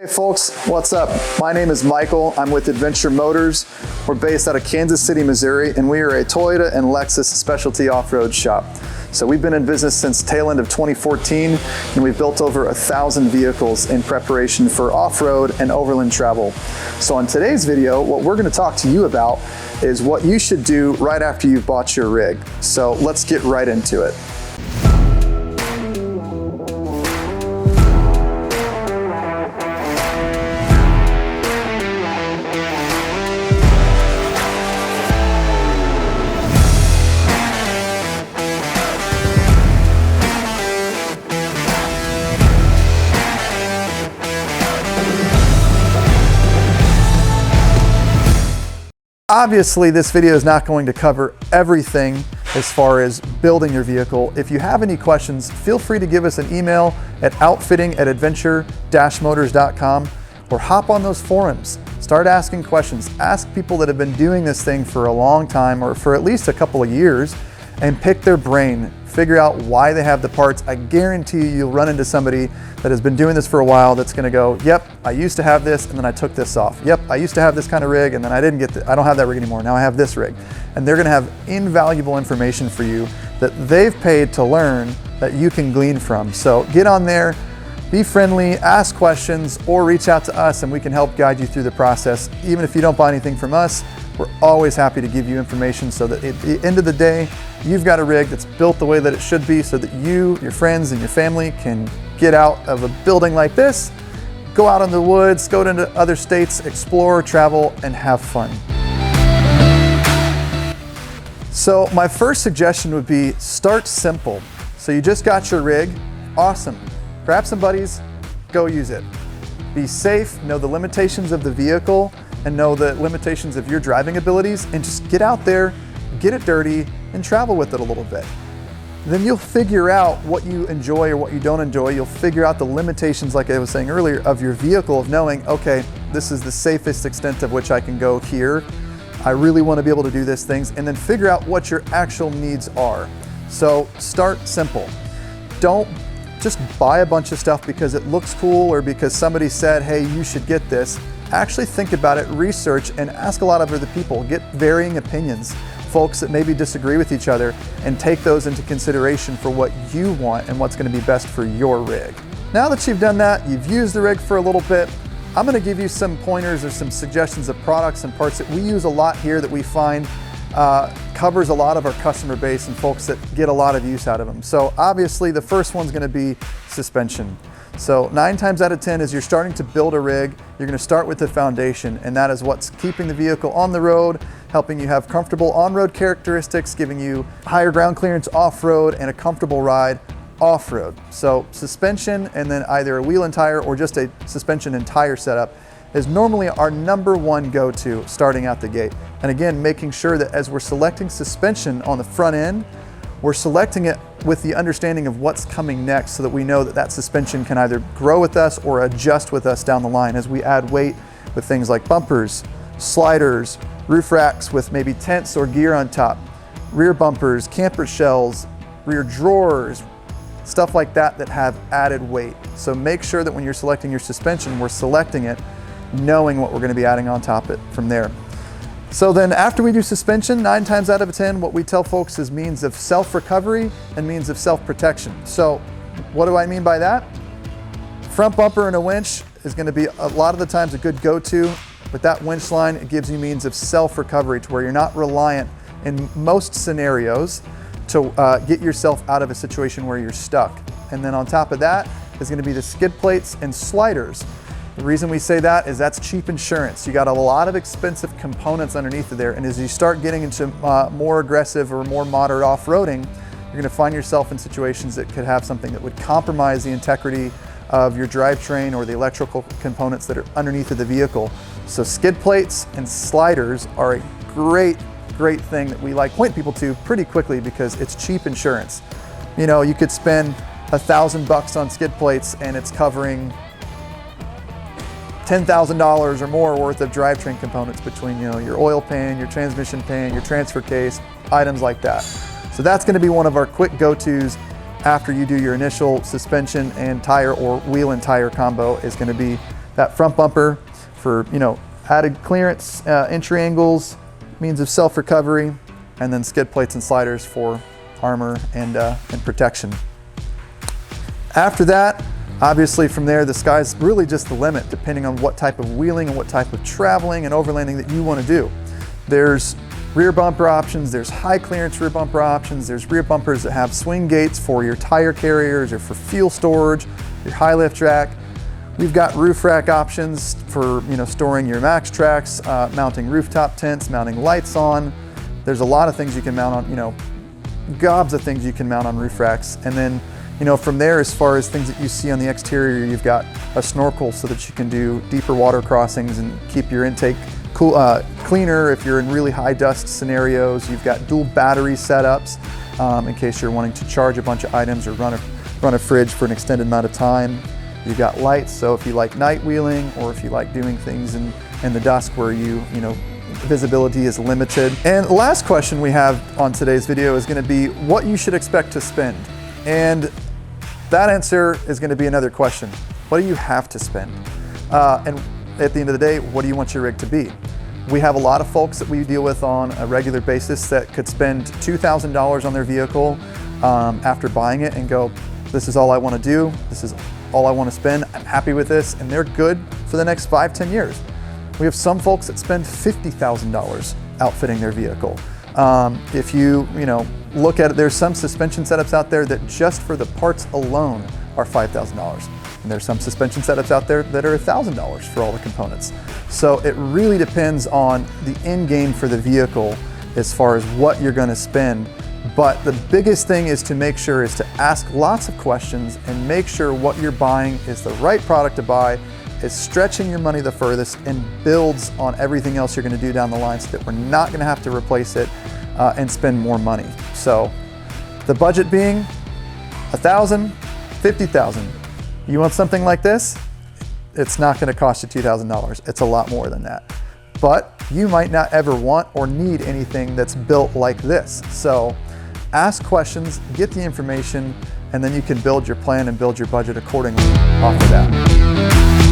Hey folks, what's up? My name is Michael. I'm with Adventure Motors. We're based out of Kansas City, Missouri, and we are a Toyota and Lexus specialty off-road shop. So we've been in business since tail end of 2014, and we've built over 1,000 vehicles in preparation for off-road and overland travel. So on today's video, what we're going to talk to you about is what you should do right after you've bought your rig. So let's get right into it. Obviously, this video is not going to cover everything as far as building your vehicle. If you have any questions, feel free to give us an email at outfitting@adventure-motors.com or hop on those forums. Start asking questions. Ask people that have been doing this thing for a long time or for at least a couple of years and pick their brain. Figure out why they have the parts. I guarantee you'll run into somebody that has been doing this for a while that's gonna go, yep, I used to have this and then I took this off. Yep, I used to have this kind of rig and then I don't have that rig anymore, now I have this rig. And they're gonna have invaluable information for you that they've paid to learn that you can glean from. So get on there, be friendly, ask questions, or reach out to us and we can help guide you through the process. Even if you don't buy anything from us, we're always happy to give you information so that at the end of the day, you've got a rig that's built the way that it should be so that you, your friends, and your family can get out of a building like this, go out in the woods, go into other states, explore, travel, and have fun. So my first suggestion would be start simple. So you just got your rig, awesome. Grab some buddies, go use it. Be safe, know the limitations of the vehicle, and know the limitations of your driving abilities, and just get out there, get it dirty, and travel with it a little bit. Then you'll figure out what you enjoy or what you don't enjoy. You'll figure out the limitations, like I was saying earlier, of your vehicle, of knowing, okay, this is the safest extent of which I can go here. I really want to be able to do these things, and then figure out what your actual needs are. So start simple. Don't just buy a bunch of stuff because it looks cool or because somebody said, hey, you should get this. Actually think about it, research, and ask a lot of other people. Get varying opinions, folks that maybe disagree with each other, and take those into consideration for what you want and what's going to be best for your rig. Now that you've done that, you've used the rig for a little bit, I'm going to give you some pointers or some suggestions of products and parts that we use a lot here that we find covers a lot of our customer base and folks that get a lot of use out of them. So obviously the first one's going to be suspension. So 9 times out of 10 as you're starting to build a rig, you're going to start with the foundation, and that is what's keeping the vehicle on the road, helping you have comfortable on-road characteristics, giving you higher ground clearance off-road and a comfortable ride off-road. So suspension, and then either a wheel and tire or just a suspension and tire setup is normally our #1 go-to starting out the gate. And again, making sure that as we're selecting suspension on the front end, we're selecting it with the understanding of what's coming next so that we know that that suspension can either grow with us or adjust with us down the line as we add weight with things like bumpers, sliders, roof racks with maybe tents or gear on top, rear bumpers, camper shells, rear drawers, stuff like that that have added weight. So make sure that when you're selecting your suspension, we're selecting it knowing what we're going to be adding on top of it from there. So then after we do suspension, 9 times out of 10, what we tell folks is means of self-recovery and means of self-protection. So what do I mean by that? Front bumper and a winch is going to be a lot of the times a good go-to, but that winch line, it gives you means of self-recovery to where you're not reliant in most scenarios to get yourself out of a situation where you're stuck. And then on top of that is going to be the skid plates and sliders. The reason we say that is that's cheap insurance. You got a lot of expensive components underneath of there, and as you start getting into more aggressive or more moderate off-roading, you're going to find yourself in situations that could have something that would compromise the integrity of your drivetrain or the electrical components that are underneath of the vehicle. So skid plates and sliders are a great thing that we like point people to pretty quickly because it's cheap insurance. You know, you could spend $1,000 on skid plates and it's covering $10,000 or more worth of drivetrain components between, you know, your oil pan, your transmission pan, your transfer case, items like that. So that's going to be one of our quick go-tos after you do your initial suspension and tire or wheel and tire combo is going to be That front bumper for, you know, added clearance, entry angles, means of self-recovery, and then skid plates and sliders for armor and protection. After that, obviously from there, the sky's really just the limit, depending on what type of wheeling and what type of traveling and overlanding that you want to do. There's rear bumper options, there's high clearance rear bumper options, there's rear bumpers that have swing gates for your tire carriers or for fuel storage, your high lift rack. We've got roof rack options for, you know, storing your max tracks, mounting rooftop tents, mounting lights on. There's a lot of things you can mount on, you know, gobs of things you can mount on roof racks. And then, you know, from there, as far as things that you see on the exterior, you've got a snorkel so that you can do deeper water crossings and keep your intake cool, cleaner if you're in really high dust scenarios. You've got dual battery setups in case you're wanting to charge a bunch of items or run a fridge for an extended amount of time. You've got lights, so if you like night wheeling or if you like doing things in the dusk where you know, visibility is limited. And the last question we have on today's video is going to be what you should expect to spend. And that answer is going to be another question. What do you have to spend? And at the end of the day, what do you want your rig to be? We have a lot of folks that we deal with on a regular basis that could spend $2,000 on their vehicle after buying it and go, this is all I want to do. This is all I want to spend. I'm happy with this. And they're good for the next 5-10 years. We have some folks that spend $50,000 outfitting their vehicle. If you look at it, there's some suspension setups out there that just for the parts alone are $5,000. And there's some suspension setups out there that are $1,000 for all the components. So it really depends on the end game for the vehicle as far as what you're going to spend. But the biggest thing is to make sure is to ask lots of questions and make sure what you're buying is the right product to buy, is stretching your money the furthest and builds on everything else you're going to do down the line so that we're not going to have to replace it and spend more money. So the budget being $1,000, $50,000. You want something like this? It's not going to cost you $2,000. It's a lot more than that. But you might not ever want or need anything that's built like this. So ask questions, get the information, and then you can build your plan and build your budget accordingly off of that.